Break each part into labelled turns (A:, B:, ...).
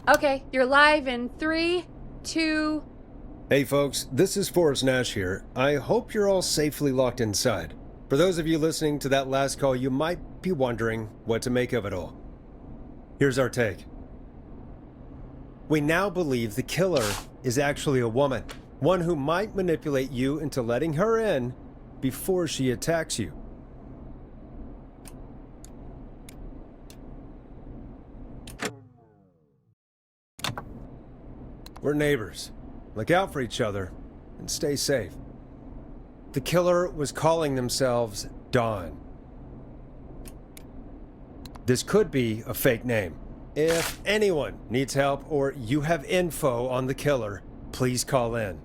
A: Okay, you're live in 3, 2...
B: Hey folks, this is Forrest Nash here. I hope you're all safely locked inside. For those of you listening to that last call, you might be wondering what to make of it all. Here's our take. We now believe the killer is actually a woman, one who might manipulate you into letting her in before she attacks you. We're neighbors. Look out for each other and stay safe. The killer was calling themselves Dawn. This could be a fake name. If anyone needs help or you have info on the killer, please call in.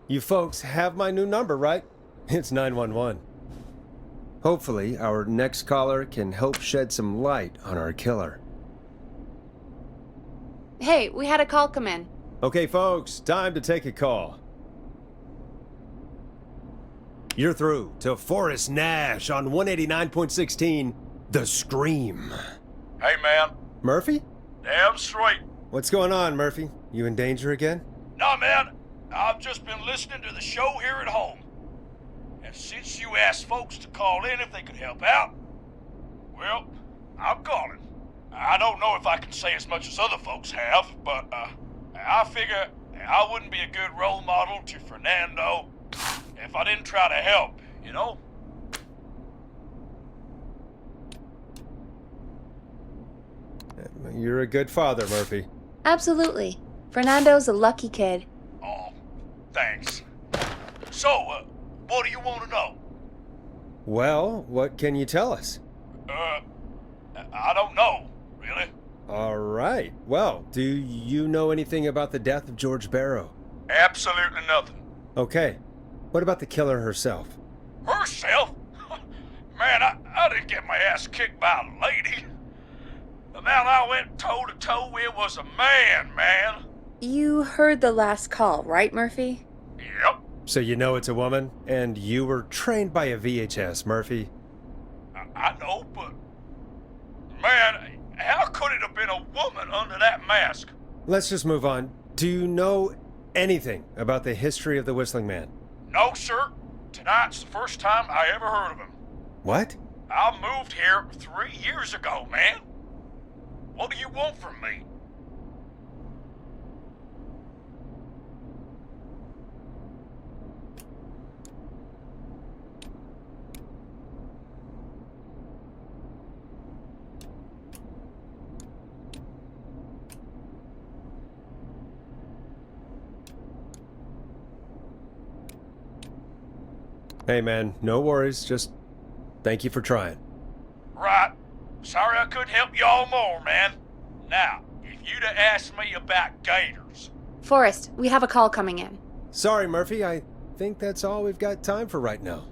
B: You folks have my new number, right? It's 911. Hopefully, our next caller can help shed some light on our killer.
A: Hey, we had a call come in.
B: Okay, folks, time to take a call. You're through to Forrest Nash on 189.16, The Scream.
C: Hey, man.
B: Murphy?
C: Damn straight.
B: What's going on, Murphy? You in danger again?
C: Nah, man. I've just been listening to the show here at home. And since you asked folks to call in if they could help out, well, I'm calling. I don't know if I can say as much as other folks have, but I figure I wouldn't be a good role model to Fernando if I didn't try to help, you know?
B: You're a good father, Murphy.
A: Absolutely. Fernando's a lucky kid.
C: Oh, thanks. So, what do you want to know?
B: Well, what can you tell us?
C: I don't know, really.
B: All right. Well, do you know anything about the death of George Barrow?
C: Absolutely nothing.
B: Okay. What about the killer herself?
C: Herself? Man, I didn't get my ass kicked by a lady. The man I went toe-to-toe with was a man.
A: You heard the last call, right, Murphy?
C: Yep.
B: So you know it's a woman, and you were trained by a VHS, Murphy.
C: I know, but... Man, how could it have been a woman under that mask?
B: Let's just move on. Do you know anything about the history of the Whistling Man?
C: No, sir. Tonight's the first time I ever heard of him.
B: What?
C: I moved here 3 years ago, man. What do you want from me?
B: Hey man, no worries, just thank you for trying.
C: Right. Sorry I couldn't help you all more, man. Now, if you'd have asked me about gators...
A: Forrest, we have a call coming in.
B: Sorry, Murphy, I think that's all we've got time for right now.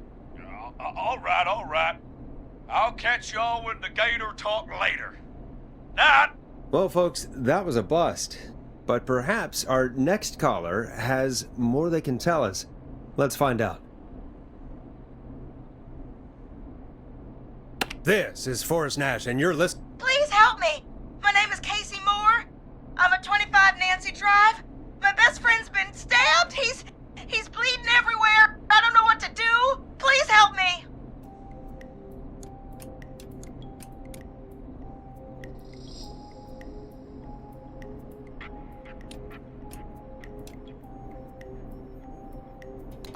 C: All right. I'll catch y'all with the gator talk later. Night.
B: Well, folks, that was a bust. But perhaps our next caller has more they can tell us. Let's find out. This is Forrest Nash, and you're listening.
D: Please help me. My name is Casey Moore. I'm at 25 Nancy Drive. My best friend's been stabbed. He's bleeding everywhere. I don't know what to do. Please help me.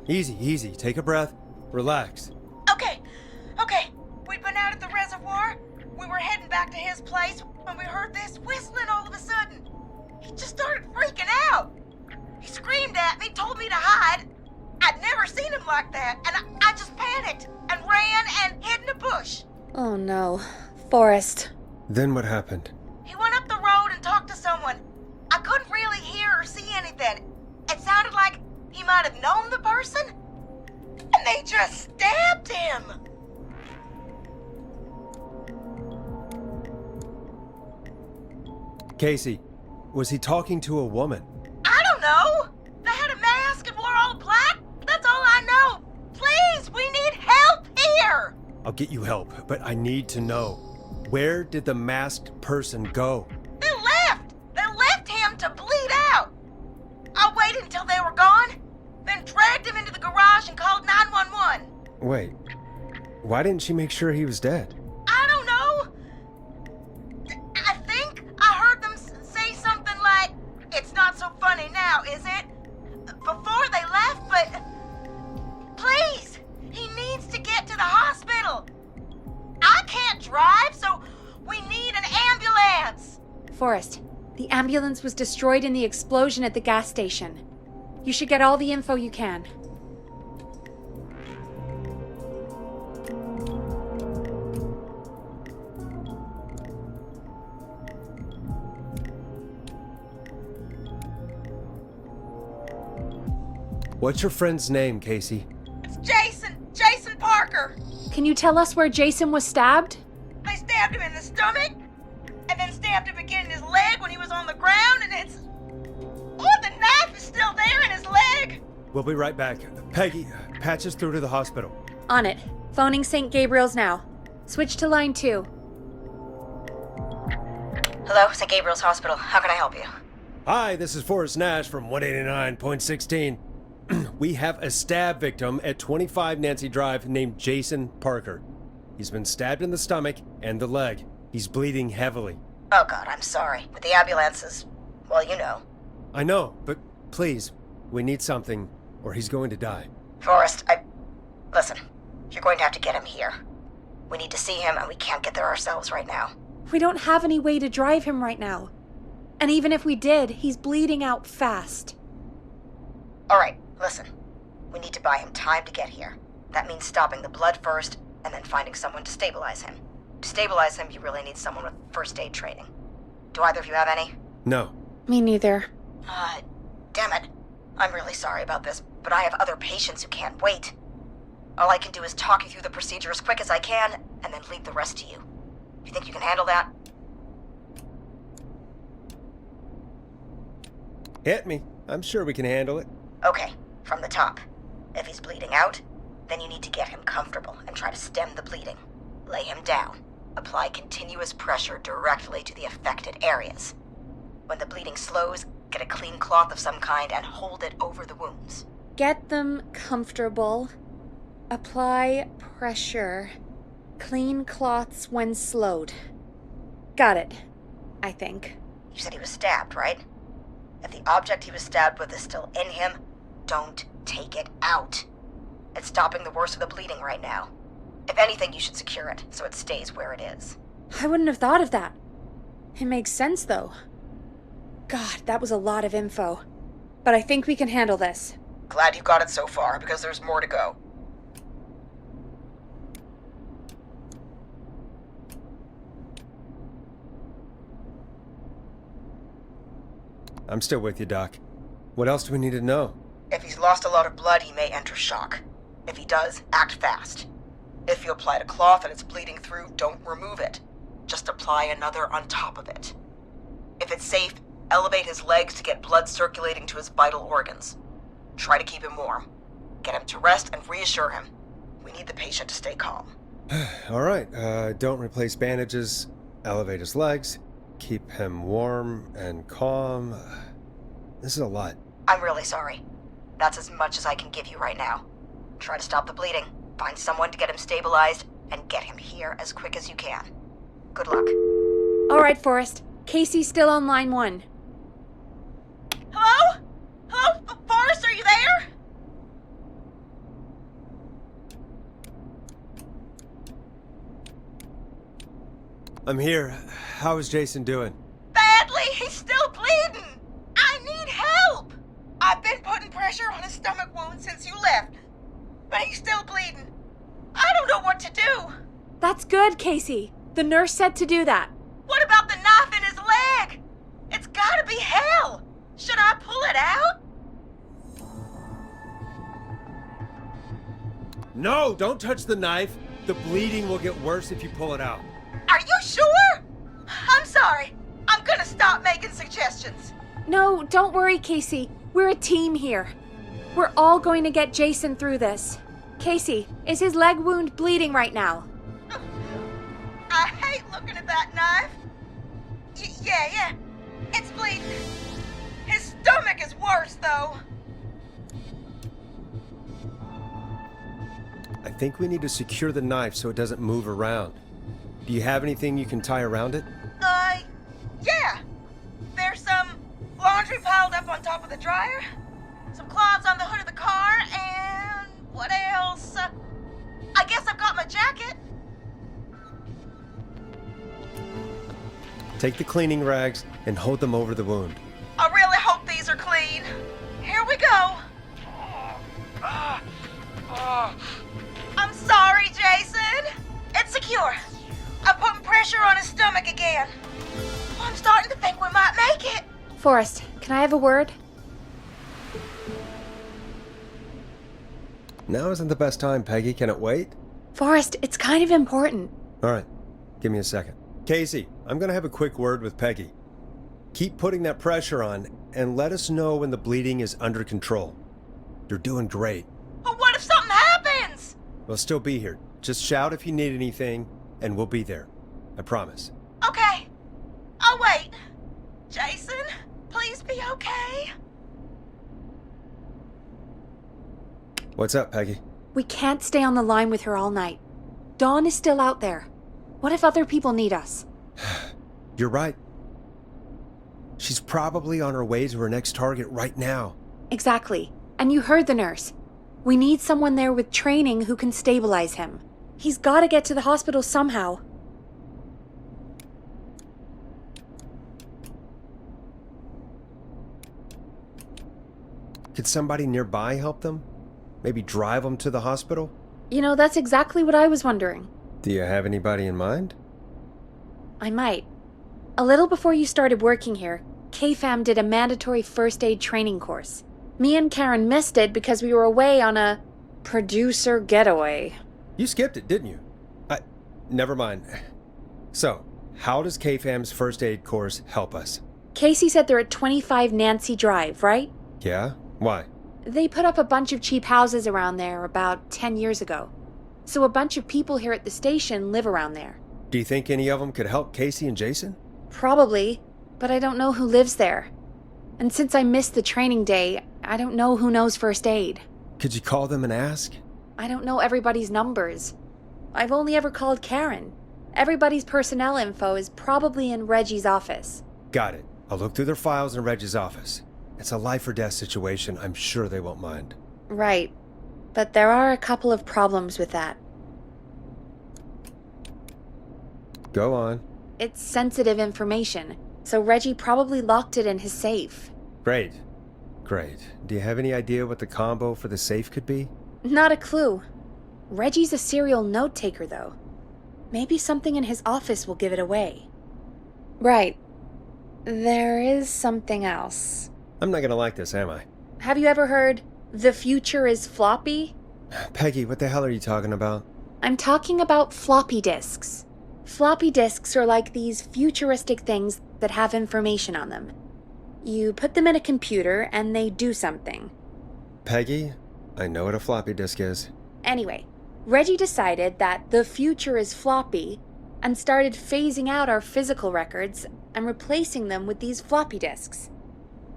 B: Easy. Take a breath. Relax.
D: Okay. We'd been out at the reservoir. We were heading back to his place when we heard this whistling all of a sudden. He just started freaking out. He screamed at me, told me to hide. I'd never seen him like that, and I just panicked and ran and hid in a bush.
A: Oh no. Forrest.
B: Then what happened?
D: He went up the road and talked to someone. I couldn't really hear or see anything. It sounded like he might have known the person, and they just stabbed him.
B: Casey, was he talking to a woman?
D: I don't know. They had a mask and wore all black. That's all I know. Please, we need help here.
B: I'll get you help, but I need to know. Where did the masked person go?
D: They left.
B: Wait, why didn't she make sure he was dead?
D: I don't know. I think I heard them say something like, "It's not so funny now, is it?" before they left, but please, he needs to get to the hospital. I can't drive, so we need an ambulance.
A: Forrest, the ambulance was destroyed in the explosion at the gas station. You should get all the info you can.
B: What's your friend's name, Casey?
D: It's Jason Parker.
A: Can you tell us where Jason was stabbed?
D: They stabbed him in the stomach, and then stabbed him again in his leg when he was on the ground, and it's... Oh, the knife is still there in his leg!
B: We'll be right back. Peggy, patch us through to the hospital.
A: On it. Phoning St. Gabriel's now. Switch to line 2.
D: Hello, St. Gabriel's Hospital. How can I help you?
B: Hi, this is Forrest Nash from 189.16. We have a stab victim at 25 Nancy Drive named Jason Parker. He's been stabbed in the stomach and the leg. He's bleeding heavily.
D: Oh God, I'm sorry. But the ambulance is... well, you know.
B: I know, but please, we need something, or he's going to die.
D: Forrest, Listen, you're going to have to get him here. We need to see him, and we can't get there ourselves right now.
A: We don't have any way to drive him right now. And even if we did, he's bleeding out fast.
D: All right, listen. We need to buy him time to get here. That means stopping the blood first, and then finding someone to stabilize him. To stabilize him, you really need someone with first aid training. Do either of you have any?
B: No.
A: Me neither.
D: Damn it. I'm really sorry about this, but I have other patients who can't wait. All I can do is talk you through the procedure as quick as I can, and then leave the rest to you. You think you can handle that?
B: Hit me. I'm sure we can handle it.
D: Okay, from the top. If he's bleeding out, then you need to get him comfortable and try to stem the bleeding. Lay him down. Apply continuous pressure directly to the affected areas. When the bleeding slows, get a clean cloth of some kind and hold it over the wounds.
A: Get them comfortable. Apply pressure. Clean cloths when slowed. Got it, I think.
D: You said he was stabbed, right? If the object he was stabbed with is still in him, don't take it out. It's stopping the worst of the bleeding right now. If anything, you should secure it so it stays where it is.
A: I wouldn't have thought of that. It makes sense, though. God, that was a lot of info. But I think we can handle this.
D: Glad you got it so far, because there's more to go.
B: I'm still with you, Doc. What else do we need to know?
D: If he's lost a lot of blood, he may enter shock. If he does, act fast. If you applied a cloth and it's bleeding through, don't remove it. Just apply another on top of it. If it's safe, elevate his legs to get blood circulating to his vital organs. Try to keep him warm. Get him to rest and reassure him. We need the patient to stay calm.
B: All right, don't replace bandages, elevate his legs, keep him warm and calm. This is a lot.
D: I'm really sorry. That's as much as I can give you right now. Try to stop the bleeding, find someone to get him stabilized, and get him here as quick as you can. Good luck.
A: All right, Forrest. Casey's still on line 1.
D: Hello? Hello? Forrest, are you there?
B: I'm here. How is Jason doing?
D: Badly. He's still bleeding. I need help. I've been putting pressure on his stomach wound since you left, but he's still bleeding. I don't know what to do.
A: That's good, Casey. The nurse said to do that.
D: What about the knife in his leg? It's gotta be hell. Should I pull it out?
B: No, don't touch the knife. The bleeding will get worse if you pull it out.
D: Are you sure? I'm sorry. I'm gonna stop making suggestions.
A: No, don't worry, Casey. We're a team here. We're all going to get Jason through this. Casey, is his leg wound bleeding right now?
D: I hate looking at that knife. Yeah. It's bleeding. His stomach is worse, though.
B: I think we need to secure the knife so it doesn't move around. Do you have anything you can tie around it?
D: Yeah. There's some laundry piled up on top of the dryer, some cloths on the hood of the car, and what else? I guess I've got my jacket.
B: Take the cleaning rags and hold them over the wound.
D: I really hope these are clean. Here we go. I'm sorry, Jason. It's secure. I'm putting pressure on his stomach again. I'm starting to think we might make it.
A: Forrest, can I have a word?
B: Now isn't the best time, Peggy. Can it wait?
A: Forrest, it's kind of important.
B: All right, give me a second. Casey, I'm going to have a quick word with Peggy. Keep putting that pressure on and let us know when the bleeding is under control. You're doing great.
D: But what if something happens?
B: We'll still be here. Just shout if you need anything, and we'll be there. I promise.
D: Okay. I'll wait. Jason, please be okay.
B: What's up, Peggy?
A: We can't stay on the line with her all night. Dawn is still out there. What if other people need us?
B: You're right. She's probably on her way to her next target right now.
A: Exactly. And you heard the nurse. We need someone there with training who can stabilize him. He's got to get to the hospital somehow.
B: Could somebody nearby help them? Maybe drive them to the hospital?
A: You know, that's exactly what I was wondering.
B: Do you have anybody in mind?
A: I might. A little before you started working here, KFAM did a mandatory first aid training course. Me and Karen missed it because we were away on a producer getaway.
B: You skipped it, didn't you? Never mind. So, how does KFAM's first aid course help us?
A: Casey said they're at 25 Nancy Drive, right?
B: Yeah? Why?
A: They put up a bunch of cheap houses around there about 10 years ago. So a bunch of people here at the station live around there.
B: Do you think any of them could help Casey and Jason?
A: Probably, but I don't know who lives there. And since I missed the training day, I don't know who knows first aid.
B: Could you call them and ask?
A: I don't know everybody's numbers. I've only ever called Karen. Everybody's personnel info is probably in Reggie's office.
B: Got it. I'll look through their files in Reggie's office. It's a life or death situation. I'm sure they won't mind.
A: Right. But there are a couple of problems with that.
B: Go on.
A: It's sensitive information, so Reggie probably locked it in his safe.
B: Great. Great. Do you have any idea what the combo for the safe could be?
A: Not a clue. Reggie's a serial note-taker, though. Maybe something in his office will give it away. Right. There is something else.
B: I'm not gonna like this, am I?
A: Have you ever heard, "The future is floppy"?
B: Peggy, what the hell are you talking about?
A: I'm talking about floppy disks. Floppy disks are like these futuristic things that have information on them. You put them in a computer and they do something.
B: Peggy, I know what a floppy disk is.
A: Anyway, Reggie decided that the future is floppy and started phasing out our physical records and replacing them with these floppy disks.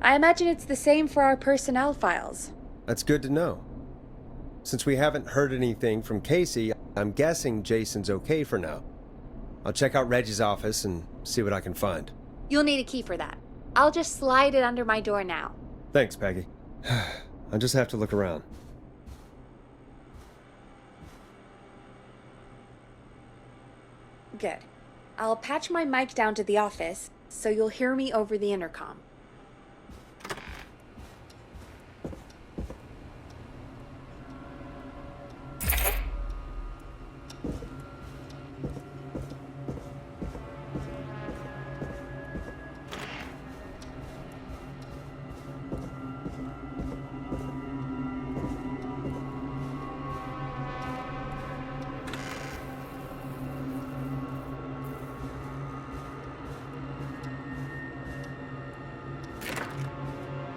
A: I imagine it's the same for our personnel files.
B: That's good to know. Since we haven't heard anything from Casey, I'm guessing Jason's okay for now. I'll check out Reggie's office and see what I can find.
A: You'll need a key for that. I'll just slide it under my door now.
B: Thanks, Peggy. I'll just have to look around.
A: Good. I'll patch my mic down to the office, so you'll hear me over the intercom.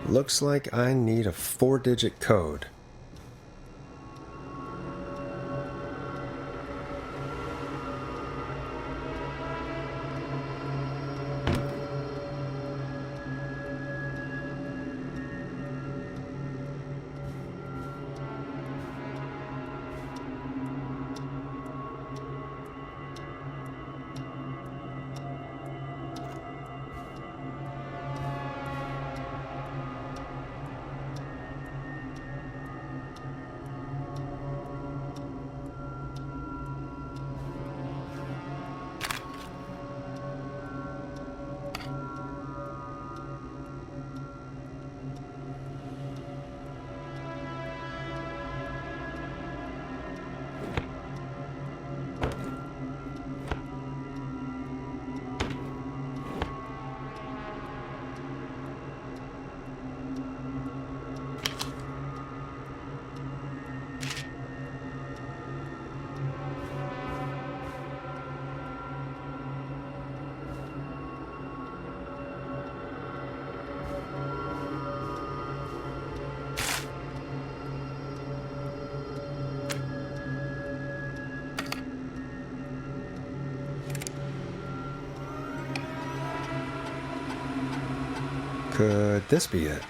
B: Looks like I need a 4-digit code. Could this be it?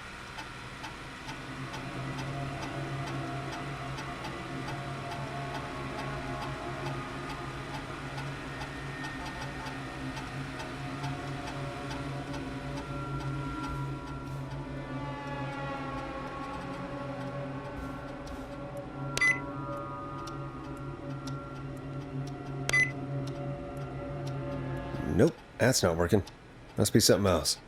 B: Nope, that's not working. Must be something else.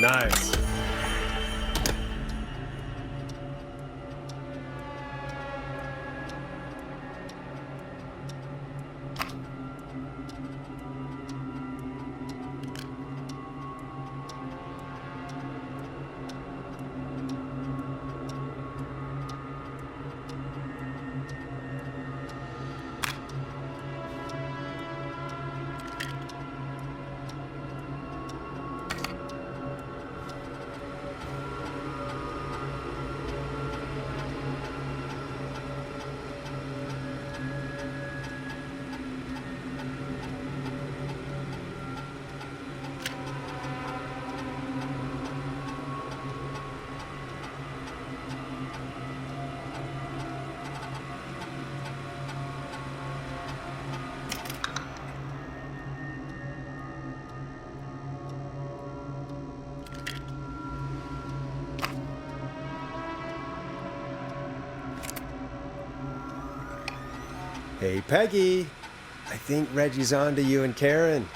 B: Nice. Hey, Peggy. I think Reggie's on to you and Karen.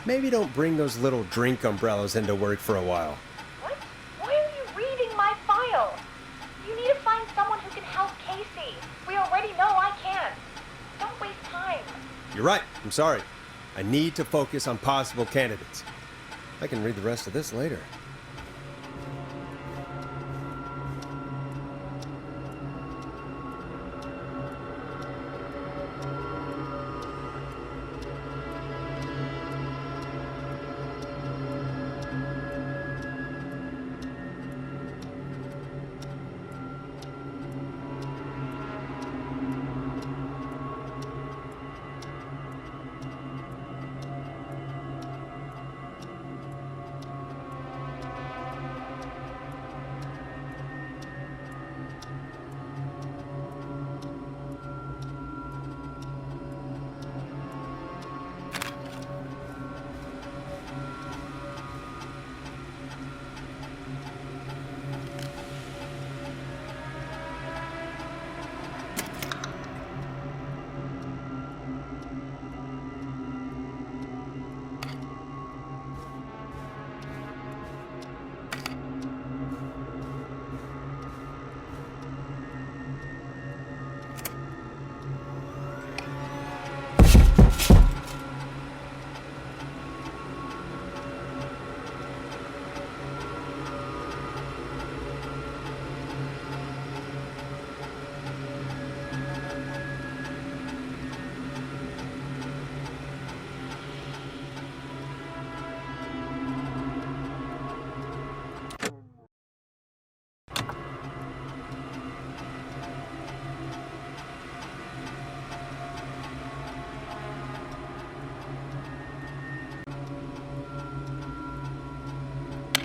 B: Maybe don't bring those little drink umbrellas into work for a while.
E: What? Why are you reading my file? You need to find someone who can help Casey. We already know I can't. Don't waste time.
B: You're right. I'm sorry. I need to focus on possible candidates. I can read the rest of this later.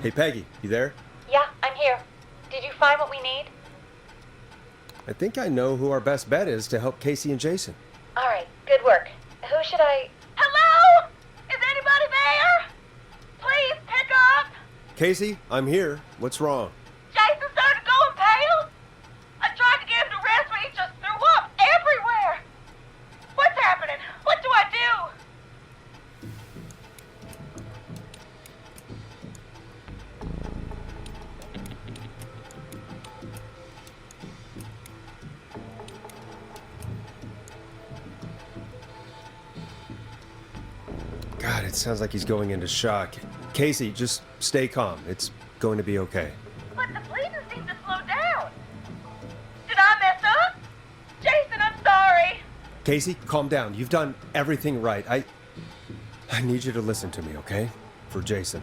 B: Hey, Peggy, you there?
E: Yeah, I'm here. Did you find what we need?
B: I think I know who our best bet is to help Casey and Jason.
E: All right, good work. Who should I...
D: Hello? Is anybody there? Please pick up.
B: Casey, I'm here. What's wrong?
D: Jason started going pale. I tried to get him to rest, but he just threw up everywhere. What's happening? What do I do?
B: God, it sounds like he's going into shock. Casey, just stay calm. It's going to be okay.
D: But the bleeding seemed to slow down. Did I mess up? Jason, I'm sorry.
B: Casey, calm down. You've done everything right. I need you to listen to me, okay? For Jason.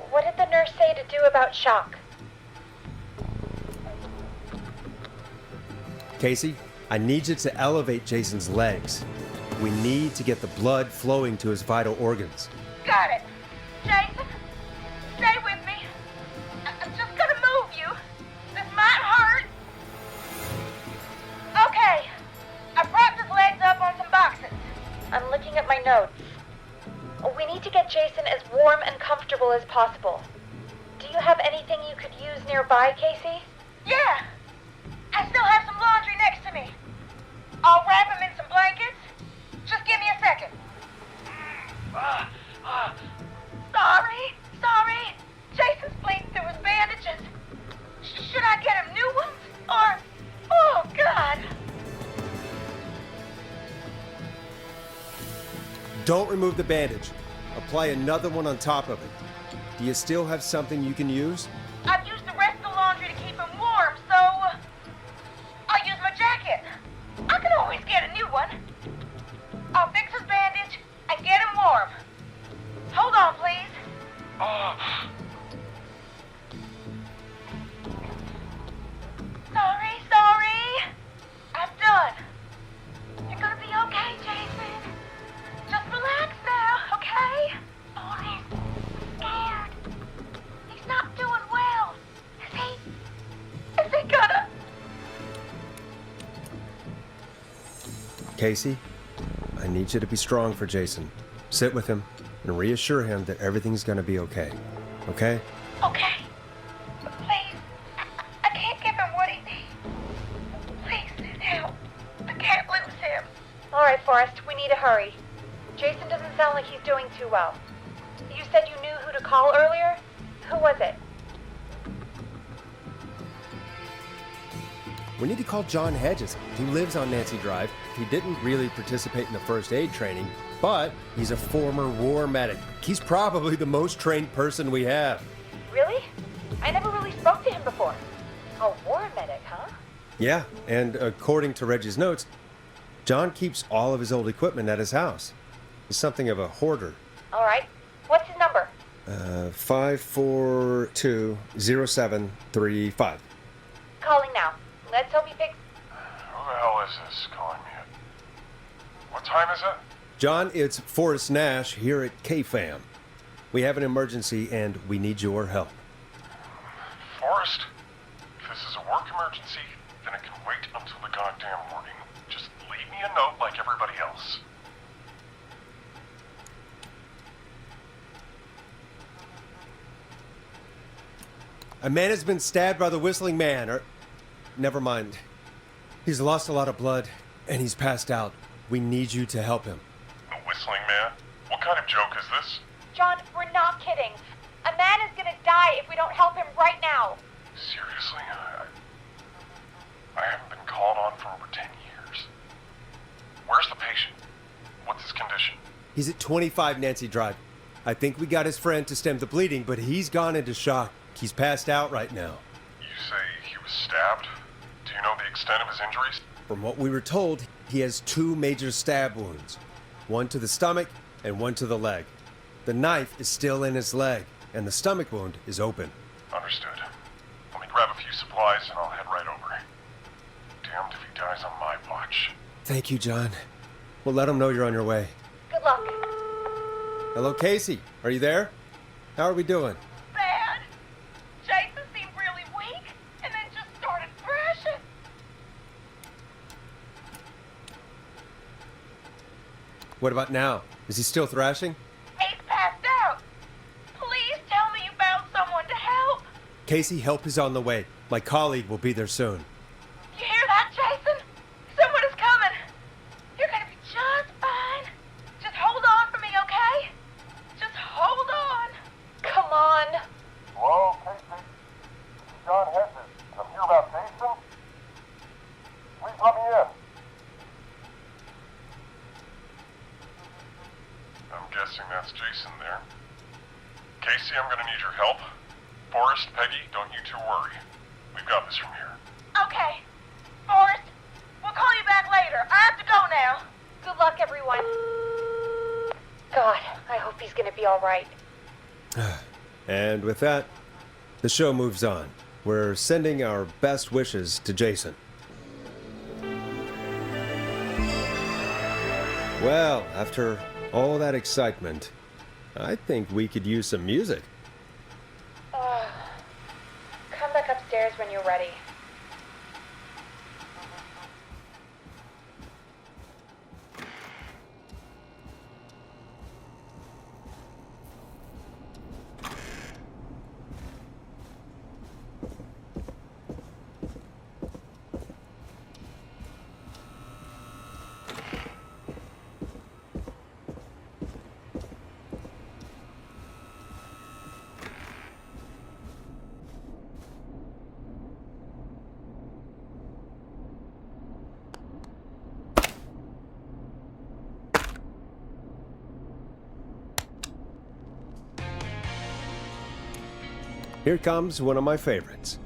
E: What did the nurse say to do about shock?
B: Casey, I need you to elevate Jason's legs. We need to get the blood flowing to his vital organs.
D: Got it. Jason, stay with me. I'm just gonna move you. This might hurt. Okay. I propped his legs up on some boxes.
E: I'm looking at my notes. We need to get Jason as warm and comfortable as possible. Do you have anything you could use nearby, Casey?
D: Yeah. I still have some laundry next to me. I'll wrap him in some blankets. Just give me a second. Sorry. Jason's bleeding through his bandages. Should I get him new ones? Or, oh God.
B: Don't remove the bandage. Apply another one on top of it. Do you still have something you can use?
D: I've used the rest of the laundry to keep him warm, so I'll use my jacket. I can always get a new one. I'll fix his bandage and get him warm. Hold on, please. Sorry. I'm done. You're gonna be okay, Jason. Just relax now, okay? Oh, he's scared. He's not doing well. Is he gonna?
B: Casey, I need you to be strong for Jason. Sit with him and reassure him that everything's going to be okay. Okay?
D: Okay. But please, I can't give him what he needs. Please, help. I can't lose him.
E: All right, Forrest, we need to hurry. Jason doesn't sound like he's doing too well. You said you knew who to call earlier? Who was it?
B: We need to call John Hedges. He lives on Nancy Drive. He didn't really participate in the first aid training, but he's a former war medic. He's probably the most trained person we have.
E: Really? I never really spoke to him before. A war medic, huh?
B: Yeah, and according to Reggie's notes, John keeps all of his old equipment at his house. He's something of a hoarder.
E: All right. What's his number?
B: 5420735.
E: Calling now. Let's hope he picks...
F: Who the hell is this calling me at? What time is it?
B: John, it's Forrest Nash here at KFAM. We have an emergency and we need your help.
F: Forrest? If this is a work emergency, then it can wait until the goddamn morning. Just leave me a note like everybody else.
B: A man has been stabbed by the Whistling Man, or... Never mind. He's lost a lot of blood, and he's passed out. We need you to help him.
F: The Whistling Man? What kind of joke is this?
E: John, we're not kidding. A man is gonna die if we don't help him right now.
F: Seriously? I haven't been called on for over 10 years. Where's the patient? What's his condition?
B: He's at 25 Nancy Drive. I think we got his friend to stem the bleeding, but he's gone into shock. He's passed out right now.
F: You say he was stabbed? Do you know the extent of his injuries?
B: From what we were told, he has 2 major stab wounds. One to the stomach and one to the leg. The knife is still in his leg, and the stomach wound is open.
F: Understood. Let me grab a few supplies and I'll head right over. Damned if he dies on my watch.
B: Thank you, John. We'll let him know you're on your way.
E: Good luck.
B: Hello, Casey. Are you there? How are we doing?
D: Bad. Jason seemed really weak and then just started thrashing.
B: What about now? Is he still thrashing?
D: He's passed out. Please tell me you found someone to help.
B: Casey, help is on the way. My colleague will be there soon.
D: You hear that, Jason? Someone is coming. You're gonna be just fine. Just hold on for me, okay? Just hold on.
E: Come on.
F: Hello, Casey. This is John Hedges. I'm here about Jason. Please let me in. I'm guessing that's Jason there. Casey, I'm gonna need your help. Forrest, Peggy, don't you two worry. We've got this from here.
D: Okay. Forrest, we'll call you back later. I have to go now.
E: Good luck, everyone. God, I hope he's gonna be all right.
B: And with that, the show moves on. We're sending our best wishes to Jason. Well, after all that excitement, I think we could use some music.
E: Come back upstairs when you're ready.
B: Here comes one of my favorites.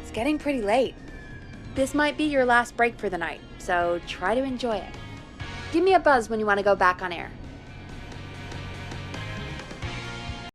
A: It's getting pretty late. This might be your last break for the night, so try to enjoy it. Give me a buzz when you want to go back on air.